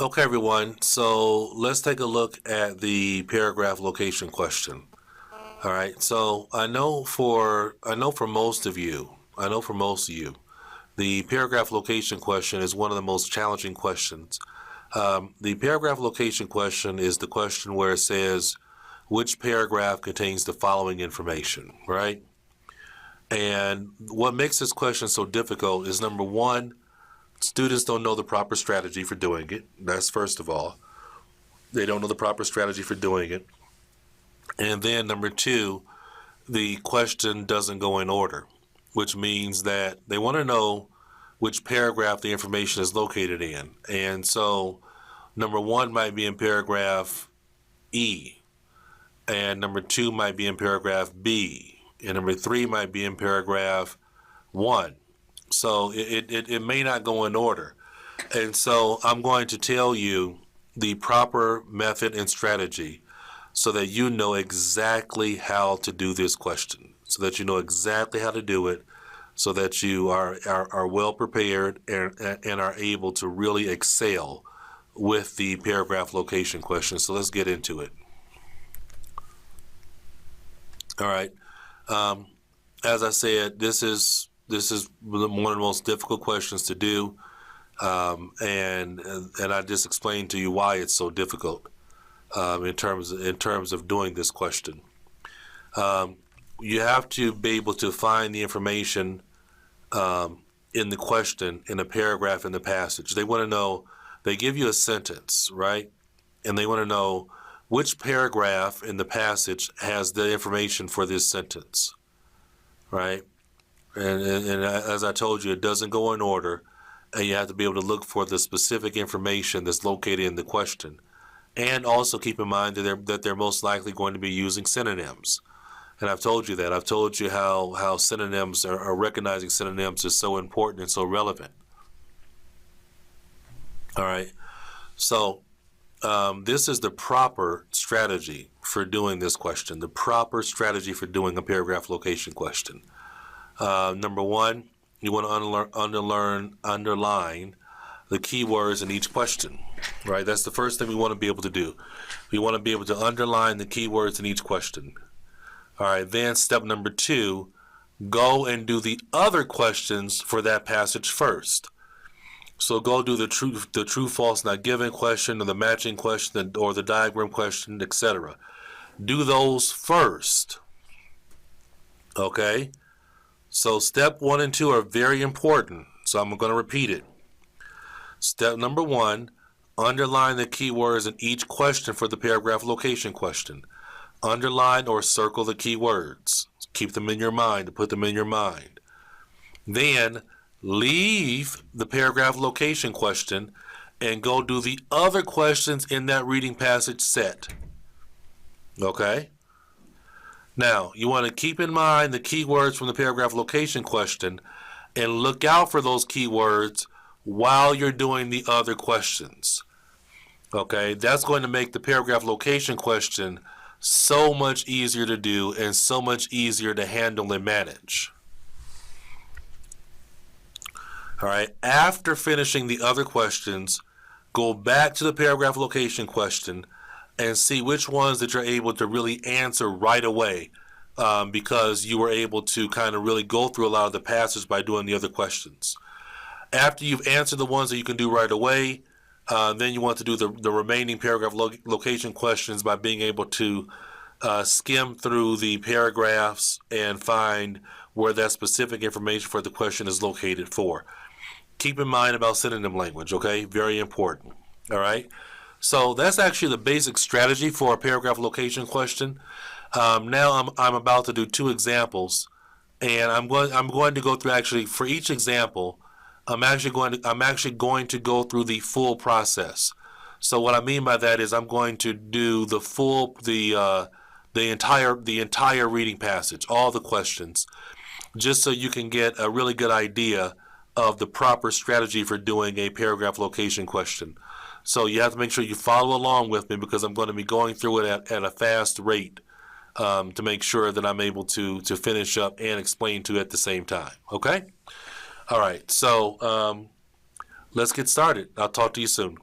Okay, everyone. So let's take a look at the paragraph location question. All right. So I know for most of you, the paragraph location question is one of the most challenging questions. The paragraph location question is the question where it says which paragraph contains the following information, right? And what makes this question so difficult is number one, students don't know the proper strategy for doing it. That's first of all. They don't know the proper strategy for doing it. And then number two, the question doesn't go in order, which means that they want to know which paragraph the information is located in. And so number one might be in paragraph E, and number two might be in paragraph B, and number three might be in paragraph 1. So it may not go in order. And so I'm going to tell you the proper method and strategy so that you know exactly how to do this question, so that you know exactly how to do it, so that you are well prepared and are able to really excel with the paragraph location question. So let's get into it. All right. As I said, this is one of the most difficult questions to do, and I just explained to you why it's so difficult in terms of doing this question. You have to be able to find the information in the question, in a paragraph, in the passage. They want to know. They give you a sentence, right? And they want to know which paragraph in the passage has the information for this sentence, right? And as I told you, it doesn't go in order, and you have to be able to look for the specific information that's located in the question. And also keep in mind that they're most likely going to be using synonyms. And I've told you that. I've told you how synonyms are recognizing synonyms is so important and so relevant. All right. So this is the proper strategy for doing this question, the proper strategy for doing a paragraph location question. Number one, you want to underline the keywords in each question, right? That's the first thing we want to be able to do. We want to be able to underline the keywords in each question. All right, then step number two, go and do the other questions for that passage first. So go do the true, false, not given question, or the matching question, or the diagram question, etc. Do those first. Okay? So step 1 and 2 are very important. So I'm going to repeat it. Step number 1, underline the keywords in each question for the paragraph location question. Underline or circle the keywords. Keep them in your mind, put them in your mind. Then leave the paragraph location question and go do the other questions in that reading passage set. Okay? Now, you want to keep in mind the keywords from the paragraph location question and look out for those keywords while you're doing the other questions. Okay? That's going to make the paragraph location question so much easier to do and so much easier to handle and manage. All right, after finishing the other questions, go back to the paragraph location question and see which ones that you're able to really answer right away, because you were able to kind of really go through a lot of the passage by doing the other questions. After you've answered the ones that you can do right away, then you want to do the remaining paragraph location questions by being able to skim through the paragraphs and find where that specific information for the question is located for. Keep in mind about synonym language, okay? Very important, all right? So that's actually the basic strategy for a paragraph location question. Now I'm about to do 2 examples, and I'm going to go through, actually for each example, I'm actually going to go through the full process. So what I mean by that is I'm going to do the entire reading passage, all the questions, just so you can get a really good idea of the proper strategy for doing a paragraph location question. So you have to make sure you follow along with me, because I'm going to be going through it at a fast rate to make sure that I'm able to finish up and explain to you at the same time. Okay? All right. So let's get started. I'll talk to you soon.